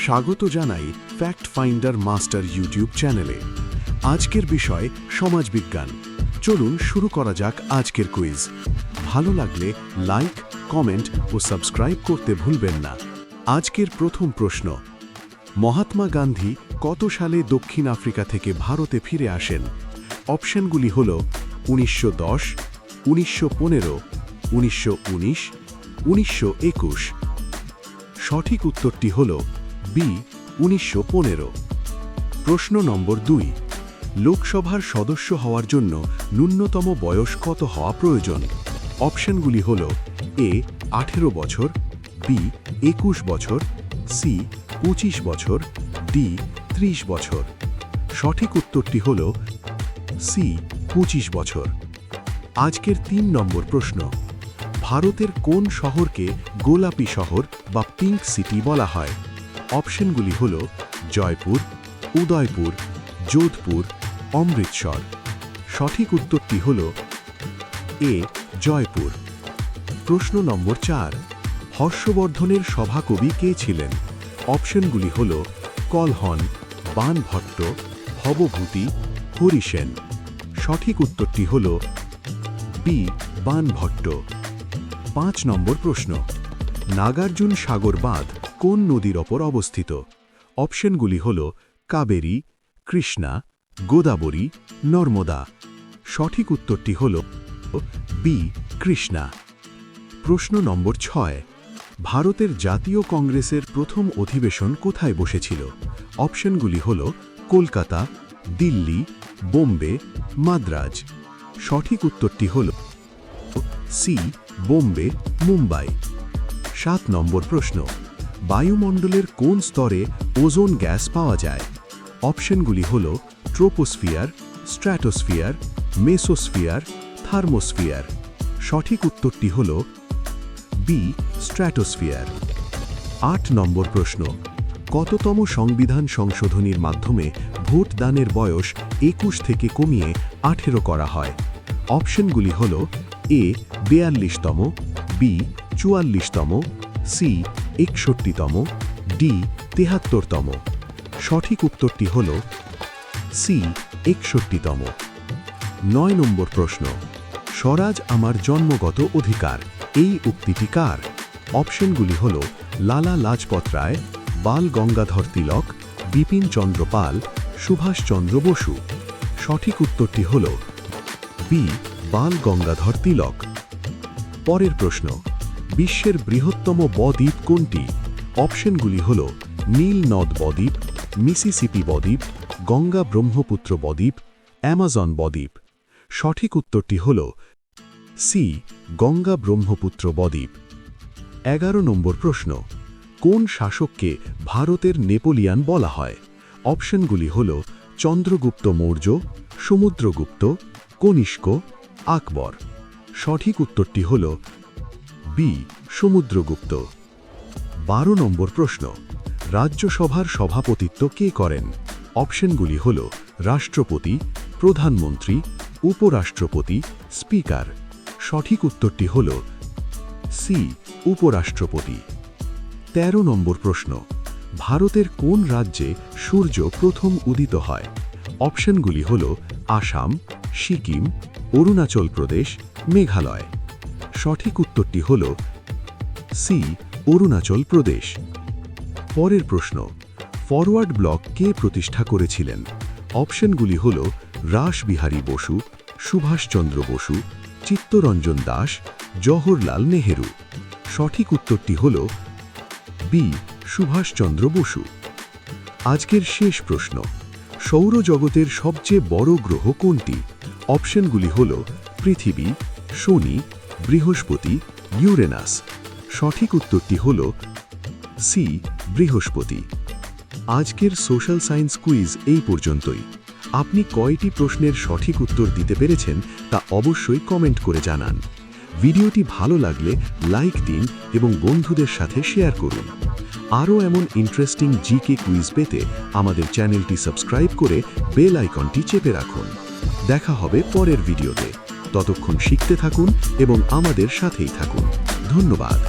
স্বাগত জানাই fact finder master YouTube চ্যানেলে। আজকের বিষয় সমাজবিজ্ঞান। চলুন শুরু করা যাক আজকের কুইজ। ভালো লাগলে লাইক, কমেন্ট ও সাবস্ক্রাইব করতে ভুলবেন না। আজকের প্রথম প্রশ্ন, মহাত্মা গান্ধী কত সালে দক্ষিণ আফ্রিকা থেকে ভারতে ফিরে আসেন? অপশনগুলি হল 1910, 1915, 1919, 1921। সঠিক উত্তরটি হল বি 1915। প্রশ্ন নম্বর 2, লোকসভার সদস্য হওয়ার জন্য ন্যূনতম বয়স কত হওয়া প্রয়োজন? অপশনগুলি হল এ 18 বছর, বি 21 বছর, সি 25 বছর, ডি 30 বছর। সঠিক উত্তরটি হল সি 25 বছর। আজকের 3 নম্বর প্রশ্ন, ভারতের কোন শহরকে গোলাপি শহর বা পিঙ্ক সিটি বলা হয়? অপশনগুলি হল জয়পুর, উদয়পুর, যোধপুর, অমৃতসর। সঠিক উত্তরটি হল এ জয়পুর। প্রশ্ন নম্বর 4, হর্ষবর্ধনের সভাকবি কে ছিলেন? অপশনগুলি হল কলহন, বাণভট্ট, ভবভূতি, হরিসেন। সঠিক উত্তরটি হল বি বাণভট্ট। 5 নম্বর প্রশ্ন, নাগার্জুন সাগর বাঁধ কোন নদীর ওপর অবস্থিত? অপশনগুলি হল কাবেরী, কৃষ্ণা, গোদাবরী, নর্মদা। সঠিক উত্তরটি হল বি কৃষ্ণা। প্রশ্ন নম্বর 6, ভারতের জাতীয় কংগ্রেসের প্রথম অধিবেশন কোথায় বসেছিল? অপশনগুলি হল কলকাতা, দিল্লি, বোম্বে, মাদ্রাজ। সঠিক উত্তরটি হল সি বোম্বে, মুম্বাই। 7 নম্বর প্রশ্ন, বায়ুমণ্ডলের কোন স্তরে ওজোন গ্যাস পাওয়া যায়? অপশনগুলি হল ট্রোপোস্ফিয়ার, স্ট্র্যাটোস্ফিয়ার, মেসোস্ফিয়ার, থার্মোস্ফিয়ার। সঠিক উত্তরটি হল বি স্ট্র্যাটোস্ফিয়ার। 8 নম্বর প্রশ্ন, কততম সংবিধান সংশোধনীর মাধ্যমে ভোটদানের বয়স 21 থেকে কমিয়ে 18 করা হয়? অপশনগুলি হল এ 42তম, বি 44তম, সি 61তম, ডি 73তম। সঠিক উত্তরটি হল সি 61তম। 9 নম্বর প্রশ্ন, স্বরাজ আমার জন্মগত অধিকার এই উক্তিটি কার? অপশনগুলি হল লালা লাজপত রায়, বাল গঙ্গাধর তিলক, বিপিন চন্দ্র পাল, সুভাষচন্দ্র বসু। সঠিক উত্তরটি হল বি বাল গঙ্গাধর তিলক। পরের প্রশ্ন, বিশ্বের বৃহত্তম বদ্বীপ কোনটি? অপশনগুলি হল নীল নদ বদ্বীপ, মিসিসিপি বদ্বীপ, গঙ্গা ব্রহ্মপুত্র বদ্বীপ, অ্যামাজন বদ্বীপ। সঠিক উত্তরটি হল সি গঙ্গা ব্রহ্মপুত্র বদ্বীপ। 11 নম্বর প্রশ্ন, কোন শাসককে ভারতের নেপোলিয়ান বলা হয়? অপশনগুলি হল চন্দ্রগুপ্ত মৌর্য, সমুদ্রগুপ্ত, কনিষ্ক, আকবর। সঠিক উত্তরটি হল বি সমুদ্রগুপ্ত। 12 নম্বর প্রশ্ন, রাজ্যসভার সভাপতিত্ব কে করেন? অপশনগুলি হল রাষ্ট্রপতি, প্রধানমন্ত্রী, উপরাষ্ট্রপতি, স্পিকার। সঠিক উত্তরটি হল সি উপরাষ্ট্রপতি। 13 নম্বর প্রশ্ন, ভারতের কোন রাজ্যে সূর্য প্রথম উদিত হয়? অপশনগুলি হল আসাম, সিকিম, অরুণাচল প্রদেশ, মেঘালয়। সঠিক উত্তরটি হল সি অরুণাচল প্রদেশ। পরের প্রশ্ন, ফরওয়ার্ড ব্লক কে প্রতিষ্ঠা করেছিলেন? অপশনগুলি হল রাসবিহারী বসু, সুভাষচন্দ্র বসু, চিত্তরঞ্জন দাস, জওহরলাল নেহেরু। সঠিক উত্তরটি হল বি সুভাষচন্দ্র বসু। আজকের শেষ প্রশ্ন, সৌরজগতের সবচেয়ে বড় গ্রহ কোনটি? অপশনগুলি হল পৃথিবী, শনি, বৃহস্পতি, ইউরেনাস। সঠিক উত্তরটি হল সি বৃহস্পতি। আজকের সোশ্যাল সায়েন্স কুইজ এই পর্যন্তই। আপনি কয়টি প্রশ্নের সঠিক উত্তর দিতে পেরেছেন তা অবশ্যই কমেন্ট করে জানান। ভিডিওটি ভালো লাগলে লাইক দিন এবং বন্ধুদের সাথে শেয়ার করুন। আরও এমন ইন্টারেস্টিং জিকে কুইজ পেতে আমাদের চ্যানেলটি সাবস্ক্রাইব করে বেল আইকনটি চেপে রাখুন। দেখা হবে পরের ভিডিওতে। ততক্ষণ শিখতে থাকুন এবং আমাদের সাথেই থাকুন। ধন্যবাদ।